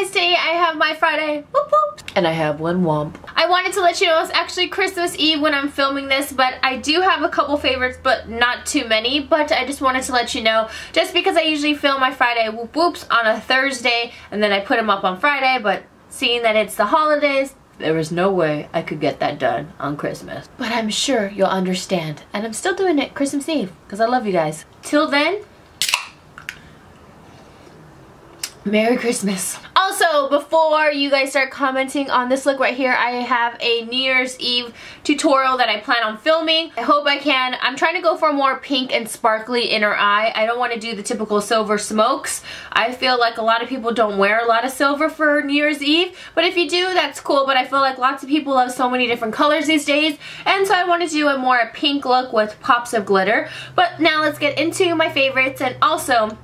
guys, today I have my Friday whoop whoop and I have one womp. I wanted to let you know it's actually Christmas Eve when I'm filming this, but I do have a couple favorites, but not too many. But I just wanted to let you know, just because I usually film my Friday whoop whoops on a Thursday and then I put them up on Friday, but seeing that it's the holidays, there was no way I could get that done on Christmas. But I'm sure you'll understand. And I'm still doing it Christmas Eve because I love you guys. Till then, Merry Christmas. Also, before you guys start commenting on this look right here, I have a New Year's Eve tutorial that I plan on filming. I hope I can. I'm trying to go for a more pink and sparkly inner eye. I don't want to do the typical silver smokes. I feel like a lot of people don't wear a lot of silver for New Year's Eve, but if you do, that's cool. But I feel like lots of people love so many different colors these days, and so I want to do a more pink look with pops of glitter. But now let's get into my favorites. And also,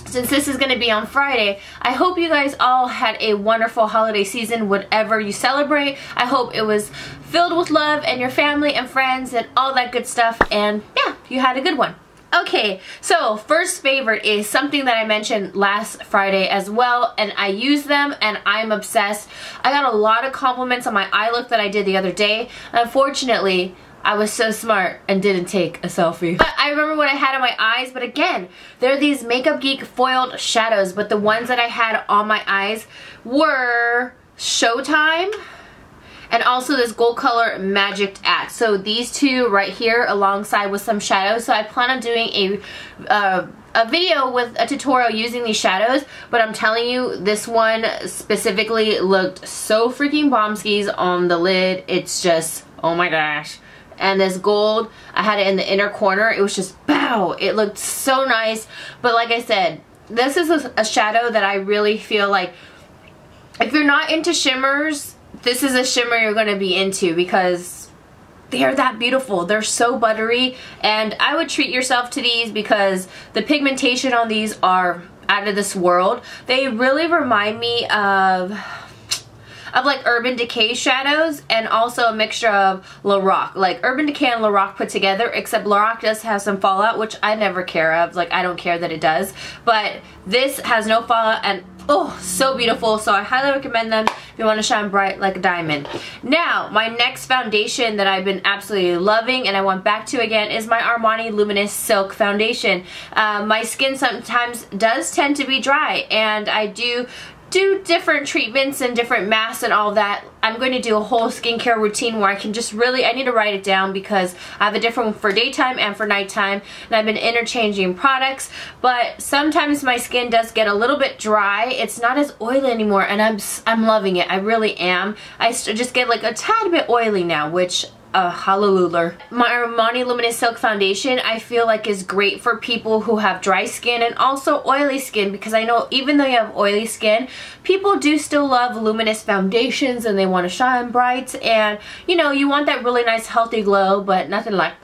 since this is going to be on Friday, I hope you guys all had a wonderful holiday season, whatever you celebrate. I hope it was filled with love and your family and friends and all that good stuff, and yeah, you had a good one. Okay, so first favorite is something that I mentioned last Friday as well, and I use them and I'm obsessed. I got a lot of compliments on my eye look that I did the other day. Unfortunately, I was so smart and didn't take a selfie. But I remember what I had on my eyes, but again, they're these Makeup Geek foiled shadows, but the ones that I had on my eyes were Showtime and also this gold color Magic Act. So these two right here alongside with some shadows. So I plan on doing a video with a tutorial using these shadows, but I'm telling you, this one specifically looked so freaking bombskis on the lid. It's just, oh my gosh. And this gold, I had it in the inner corner. It was just, bow, it looked so nice. But like I said, this is a shadow that I really feel like if you're not into shimmers, this is a shimmer you're going to be into because they're that beautiful. They're so buttery, and I would treat yourself to these because the pigmentation on these are out of this world. They really remind me of like Urban Decay shadows, and also a mixture of Lorac. Like Urban Decay and Lorac put together, except Lorac does have some fallout, which I never care of. Like, I don't care that it does. But this has no fallout, and oh, so beautiful. So I highly recommend them if you want to shine bright like a diamond. Now, my next foundation that I've been absolutely loving and I went back to again is my Armani Luminous Silk Foundation. My skin sometimes does tend to be dry, and I do different treatments and different masks and all that. I'm going to do a whole skincare routine where I can just really, I need to write it down because I have a different one for daytime and for nighttime, and I've been interchanging products. But sometimes my skin does get a little bit dry. It's not as oily anymore, and I'm loving it. I really am. I just get like a tad bit oily now, which hallelujah. My Armani Luminous Silk Foundation I feel like is great for people who have dry skin and also oily skin, because I know even though you have oily skin, people do still love luminous foundations and they want to shine bright, and you know, you want that really nice healthy glow, but nothing like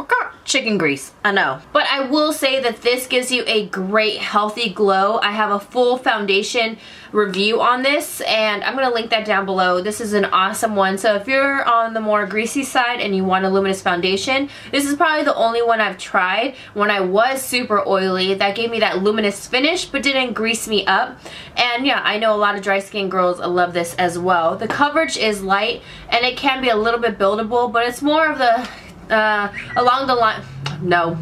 chicken grease. I know. But I will say that this gives you a great healthy glow. I have a full foundation review on this, and I'm going to link that down below. This is an awesome one. So if you're on the more greasy side and you want a luminous foundation, this is probably the only one I've tried when I was super oily that gave me that luminous finish but didn't grease me up. And yeah, I know a lot of dry skin girls love this as well. The coverage is light and it can be a little bit buildable, but it's more of the along the line, no.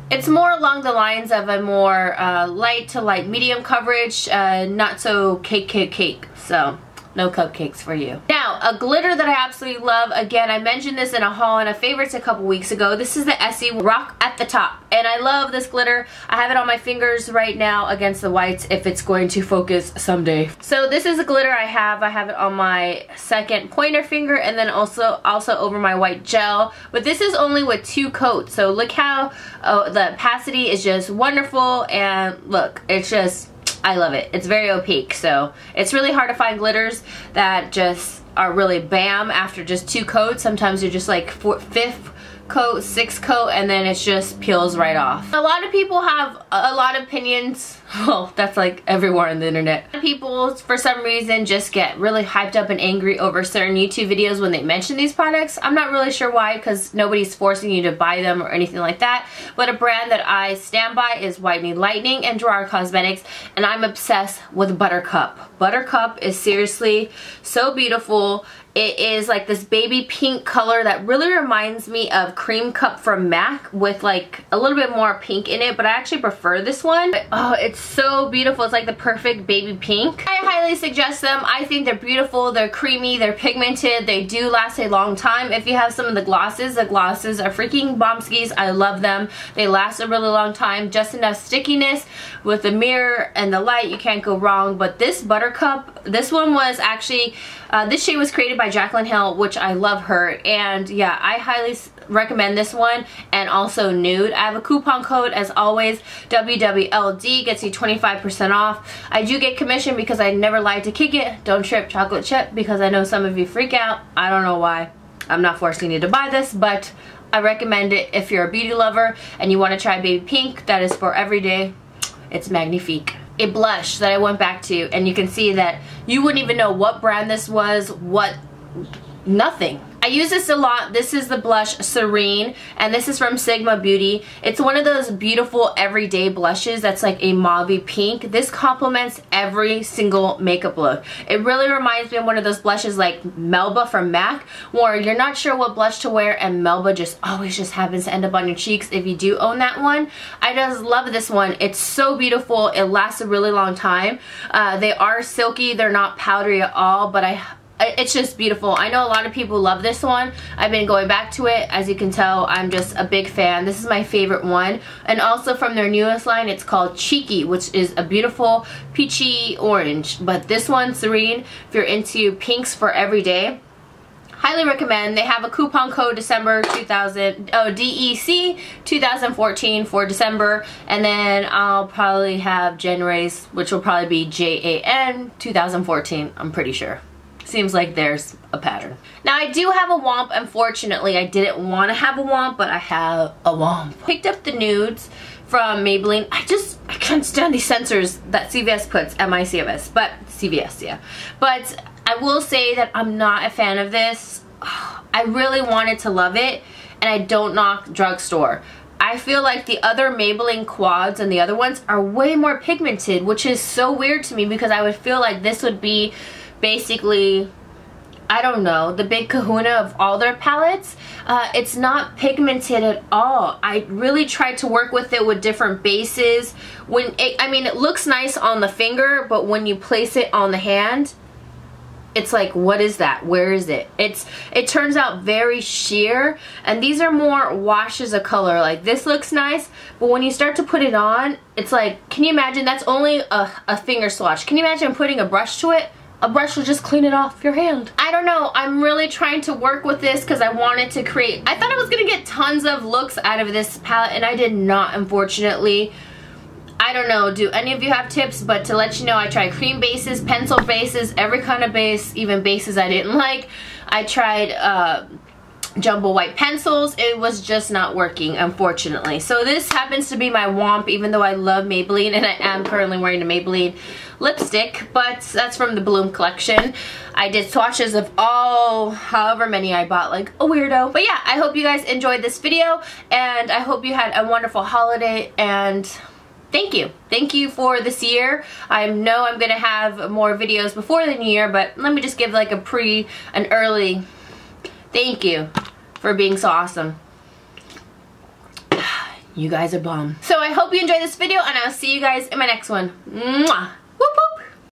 It's more along the lines of a more light to light medium coverage, not so cake. So no cupcakes for you. Now, a glitter that I absolutely love. Again, I mentioned this in a haul and a favorites a couple weeks ago. This is the Essie Rock at the Top, and I love this glitter. I have it on my fingers right now against the whites if it's going to focus someday. So this is a glitter I have. I have it on my second pointer finger and then also over my white gel. But this is only with 2 coats. So look how the opacity is just wonderful, and look, it's just, I love it. It's very opaque, so it's really hard to find glitters that just are really bam after just 2 coats. Sometimes you're just like 5th coat, 6 coat, and then it just peels right off. A lot of people have a lot of opinions. Well, that's like everywhere on the internet. People, for some reason, just get really hyped up and angry over certain YouTube videos when they mention these products. I'm not really sure why, because nobody's forcing you to buy them or anything like that. But a brand that I stand by is Whitening and Gerard Cosmetics, and I'm obsessed with Buttercup. Buttercup is seriously so beautiful. It is like this baby pink color that really reminds me of Cream Cup from MAC with like a little bit more pink in it, but I actually prefer this one. But, oh, it's so beautiful. It's like the perfect baby pink. I highly suggest them. I think they're beautiful, they're creamy, they're pigmented, they do last a long time. If you have some of the glosses are freaking bombskis. I love them. They last a really long time. Just enough stickiness with the mirror and the light, you can't go wrong. But this Buttercup, this one was actually, this shade was created by Jaclyn Hill, which I love her, and yeah, I highly recommend this one, and also Nude. I have a coupon code as always, WWLD, gets you 25% off. I do get commission because I never lied to kick it. Don't trip, chocolate chip, because I know some of you freak out. I don't know why. I'm not forcing you to buy this, but I recommend it if you're a beauty lover and you want to try baby pink. That is for every day. It's magnifique. A blush that I went back to, and you can see that you wouldn't even know what brand this was, nothing. I use this a lot. This is the blush Serene, and this is from Sigma Beauty. It's one of those beautiful everyday blushes that's like a mauve pink. This complements every single makeup look. It really reminds me of one of those blushes like Melba from MAC, where you're not sure what blush to wear and Melba just always just happens to end up on your cheeks if you do own that one. I just love this one. It's so beautiful. It lasts a really long time. They are silky. They're not powdery at all, but it's just beautiful. I know a lot of people love this one. I've been going back to it. As you can tell, I'm just a big fan. This is my favorite one. And also from their newest line, it's called Cheeky, which is a beautiful peachy orange. But this one, Serene, if you're into pinks for every day, highly recommend. They have a coupon code DEC 2014 for December, and then I'll probably have January's, which will probably be JAN 2014, I'm pretty sure. Seems like there's a pattern. Now I do have a Womp. Unfortunately, I didn't want to have a Womp, but I have a Womp. Picked up the Nudes from Maybelline. I can't stand these sensors that CVS puts, MICVS, but CVS, yeah. But I will say that I'm not a fan of this. I really wanted to love it, and I don't knock drugstore. I feel like the other Maybelline quads and the other ones are way more pigmented, which is so weird to me because I would feel like this would be basically, I don't know, the big kahuna of all their palettes. It's not pigmented at all. I really tried to work with it with different bases. I mean, it looks nice on the finger, but when you place it on the hand, it's like, what is that? Where is it? It turns out very sheer, and these are more washes of color. Like, this looks nice, but when you start to put it on, it's like, can you imagine? That's only a finger swatch. Can you imagine putting a brush to it? A brush will just clean it off your hand. I don't know. I'm really trying to work with this because I wanted to create, I thought I was going to get tons of looks out of this palette, and I did not, unfortunately. I don't know, do any of you have tips? But to let you know, I tried cream bases, pencil bases, every kind of base, even bases I didn't like. I tried jumbo white pencils. It was just not working, unfortunately. So this happens to be my Womp, even though I love Maybelline, and I am currently wearing a Maybelline lipstick, but that's from the Bloom collection. I did swatches of however many I bought, like a weirdo. But yeah, I hope you guys enjoyed this video, and I hope you had a wonderful holiday, and thank you. Thank you for this year. I know I'm gonna have more videos before the new year, but let me just give like an early thank you for being so awesome. You guys are bomb. So I hope you enjoyed this video, and I'll see you guys in my next one. Mwah! Whoop whoop!